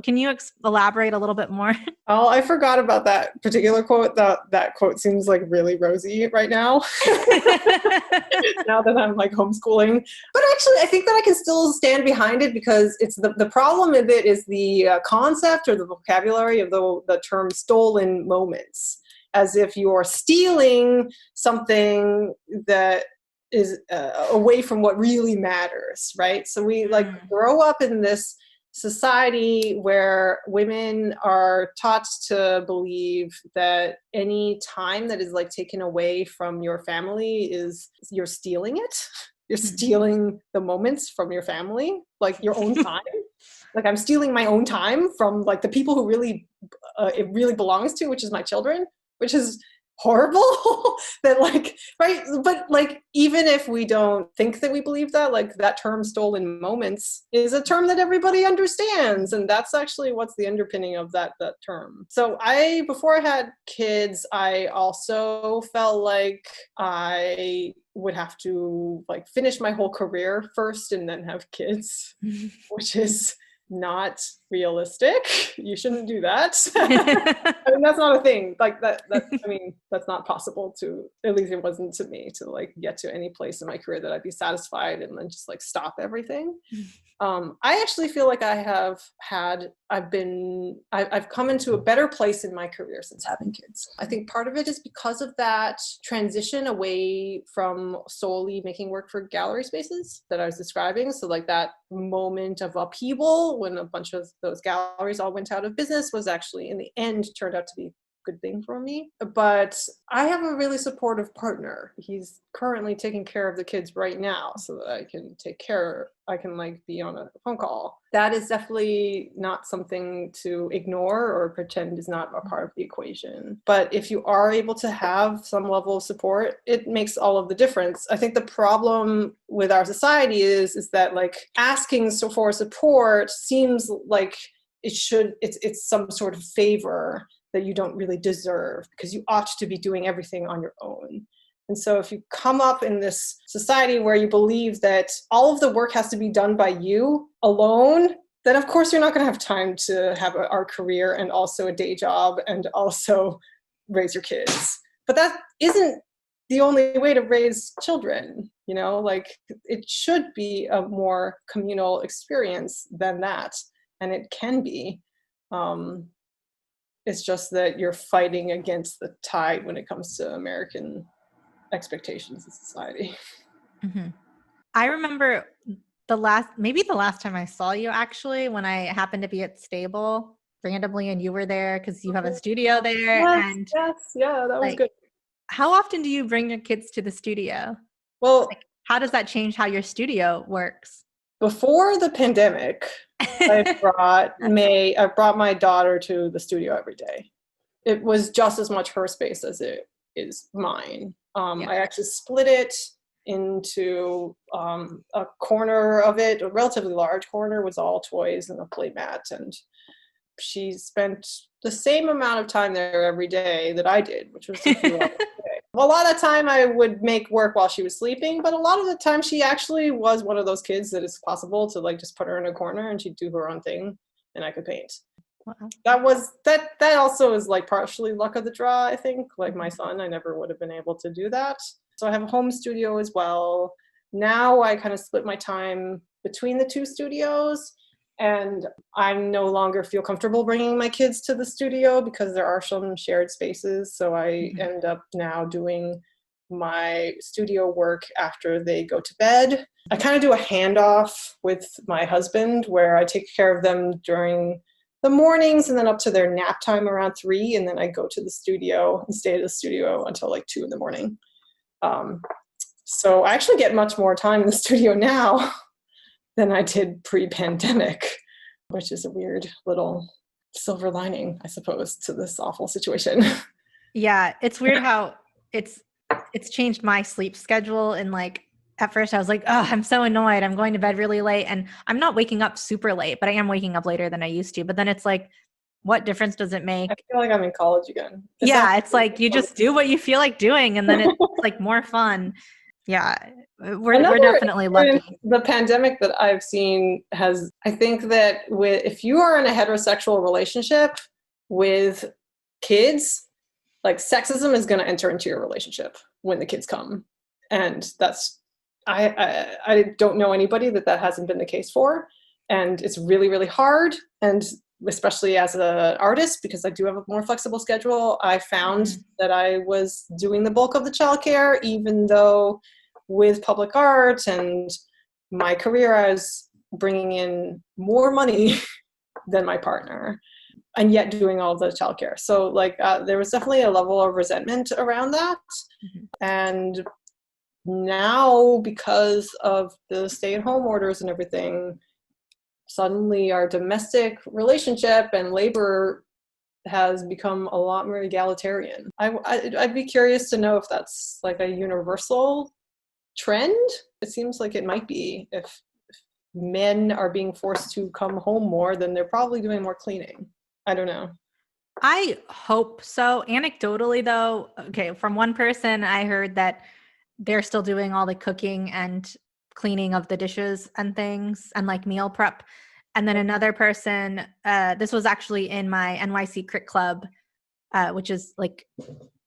elaborate a little bit more? Oh, I forgot about that particular quote. That quote seems like really rosy right now. Now that I'm like homeschooling. But actually, I think that I can still stand behind it, because it's the problem with it is the concept or the vocabulary of the term stolen moments, as if you're stealing something that is away from what really matters, right? So we like grow up in this society where women are taught to believe that any time that is like taken away from your family is you're stealing it. You're stealing the moments from your family, like your own time. Like I'm stealing my own time from like the people who really it really belongs to, which is my children, which is horrible. That like, right, but like even if we don't think that we believe that, like that term stolen moments is a term that everybody understands, and that's actually what's the underpinning of that term. So before I had kids, I also felt like I would have to like finish my whole career first and then have kids, which is not realistic. You shouldn't do that. I mean, that's not a thing. Like that I mean, that's not possible to, at least it wasn't to me, to like get to any place in my career that I'd be satisfied and then just like stop everything. I actually feel like I've come into a better place in my career since having kids. I think part of it is because of that transition away from solely making work for gallery spaces that I was describing. So like that moment of upheaval when a bunch of those galleries all went out of business was actually in the end turned out to be good thing for me. But I have a really supportive partner. He's currently taking care of the kids right now so that I can like be on a phone call. That is definitely not something to ignore or pretend is not a part of the equation. But if you are able to have some level of support, it makes all of the difference. I think the problem with our society is that like asking for support seems like it's some sort of favor that you don't really deserve, because you ought to be doing everything on your own. And so if you come up in this society where you believe that all of the work has to be done by you alone, then of course you're not going to have time to have an art career and also a day job and also raise your kids. But that isn't the only way to raise children, like it should be a more communal experience than that. And it can be. It's just that you're fighting against the tide when it comes to American expectations in society. Mm-hmm. I remember maybe the last time I saw you, actually, when I happened to be at Stable randomly and you were there because you have a studio there. Yes, And yeah, that was good. How often do you bring your kids to the studio? Well, how does that change how your studio works? Before the pandemic, I brought my daughter to the studio every day. It was just as much her space as it is mine. I actually split it into a corner of it, a relatively large corner, was all toys and a play mat, and she spent the same amount of time there every day that I did, which was a few hours a day. A lot of the time I would make work while she was sleeping, but a lot of the time she actually was one of those kids that it's possible to like just put her in a corner and she'd do her own thing and I could paint. Wow. That also is like partially luck of the draw, I think. Like my son, I never would have been able to do that. So I have a home studio as well. Now I kind of split my time between the two studios, and I no longer feel comfortable bringing my kids to the studio because there are some shared spaces. So I end up now doing my studio work after they go to bed. I kind of do a handoff with my husband where I take care of them during the mornings and then up to their nap time around 3. And then I go to the studio and stay at the studio until like 2 in the morning. So I actually get much more time in the studio now than I did pre-pandemic, which is a weird little silver lining, I suppose, to this awful situation. Yeah, it's weird how it's changed my sleep schedule. And like at first I was like, oh, I'm so annoyed. I'm going to bed really late and I'm not waking up super late, but I am waking up later than I used to. But then it's like, what difference does it make? I feel like I'm in college again. It's like you just do what you feel like doing and then it's like more fun. Yeah, we're definitely lucky. The pandemic that I've seen has, I think that if you are in a heterosexual relationship with kids, like sexism is going to enter into your relationship when the kids come. And that's, I don't know anybody that hasn't been the case for. And it's really, really hard. And especially as an artist, because I do have a more flexible schedule, I found that I was doing the bulk of the childcare, even though with public art and my career, I was bringing in more money than my partner, and yet doing all the childcare. So like there was definitely a level of resentment around that. And now, because of the stay-at-home orders and everything, suddenly our domestic relationship and labor has become a lot more egalitarian. I'd be curious to know if that's like a universal trend. It seems like it might be. If men are being forced to come home more, then they're probably doing more cleaning. I don't know. I hope so. Anecdotally though, okay, from one person I heard that they're still doing all the cooking and cleaning of the dishes and things and like meal prep. And then another person, this was actually in my NYC Crit Club, which is like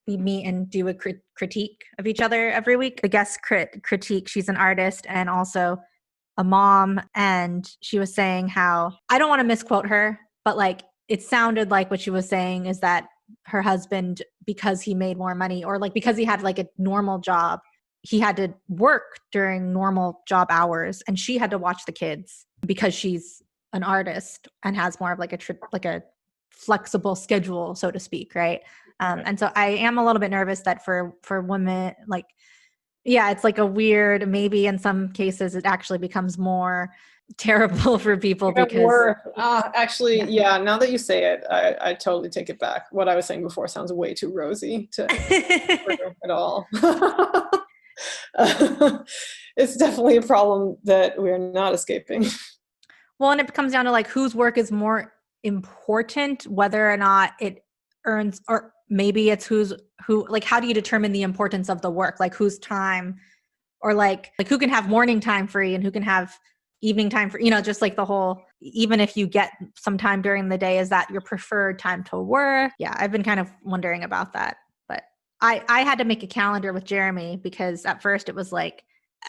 we meet and do a critique of each other every week. The guest critique, she's an artist and also a mom. And she was saying how, I don't want to misquote her, but like it sounded like what she was saying is that her husband, because he made more money or like because he had like a normal job, he had to work during normal job hours and she had to watch the kids because she's an artist and has more of like a flexible schedule, so to speak, right? And so I am a little bit nervous that for women, like, yeah, it's like a weird, maybe in some cases it actually becomes more terrible for people because actually, yeah, now that you say it, I totally take it back. What I was saying before sounds way too rosy to at all. It's definitely a problem that we're not escaping. Well, and it comes down to like whose work is more important, whether or not it earns, or maybe it's who, like, how do you determine the importance of the work? Like whose time, or like who can have morning time free and who can have evening time for, just like the whole, even if you get some time during the day, is that your preferred time to work? Yeah, I've been kind of wondering about that, but I had to make a calendar with Jeremy because at first it was like,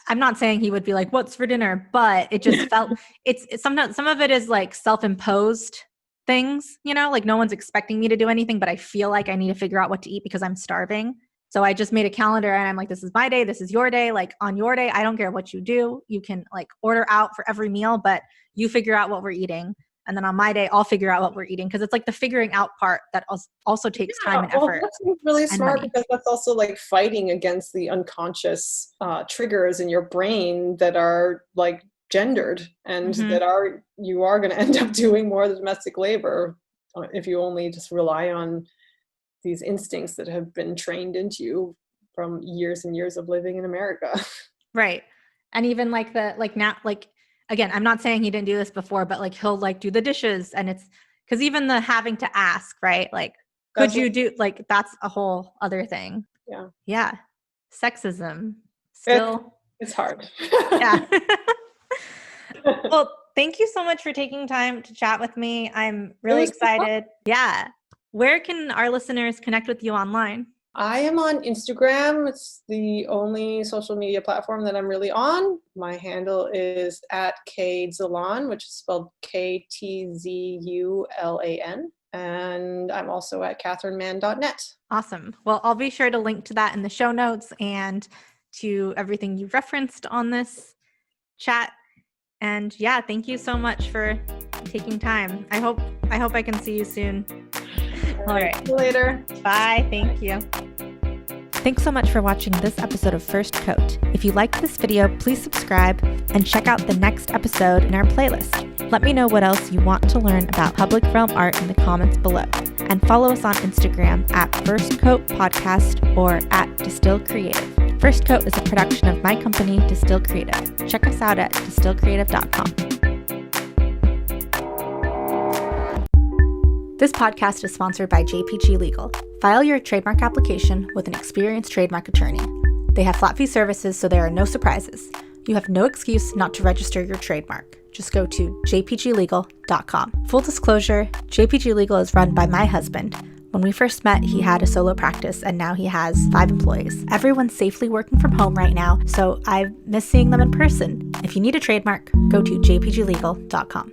I'm not saying he would be like, what's for dinner? But it just felt, it's sometimes, some of it is like self-imposed things, you know, like no one's expecting me to do anything, but I feel like I need to figure out what to eat because I'm starving. So I just made a calendar and I'm like, this is my day. This is your day. Like on your day, I don't care what you do. You can like order out for every meal, but you figure out what we're eating. And then on my day, I'll figure out what we're eating. Cause it's like the figuring out part that also takes time and effort. That's really smart money. because that's also like fighting against the unconscious triggers in your brain that are like gendered and that you are going to end up doing more of the domestic labor if you only just rely on these instincts that have been trained into you from years and years of living in America. Right. And even like now, again, I'm not saying he didn't do this before, but like he'll like do the dishes and it's because even the having to ask, right? Like, could you do like that's a whole other thing. Yeah. Yeah. Sexism still. It's hard. Yeah. Well, thank you so much for taking time to chat with me. I'm really excited. Yeah. Where can our listeners connect with you online? I am on Instagram. It's the only social media platform that I'm really on. My handle is @Tzu-Lan, which is spelled KTZULAN. And I'm also at katherinemann.net. Awesome. Well, I'll be sure to link to that in the show notes and to everything you referenced on this chat. And yeah, thank you so much for taking time. I hope I can see you soon. All right. See you later. Bye. Thank you. Thanks so much for watching this episode of First Coat. If you liked this video, please subscribe and check out the next episode in our playlist. Let me know what else you want to learn about public realm art in the comments below. And follow us on Instagram at First Coat Podcast or at Distill Creative. First Coat is a production of my company, Distill Creative. Check us out at distillcreative.com. This podcast is sponsored by JPG Legal. File your trademark application with an experienced trademark attorney. They have flat fee services, so there are no surprises. You have no excuse not to register your trademark. Just go to jpglegal.com. Full disclosure, JPG Legal is run by my husband. When we first met, he had a solo practice, and now he has 5 employees. Everyone's safely working from home right now, so I miss seeing them in person. If you need a trademark, go to jpglegal.com.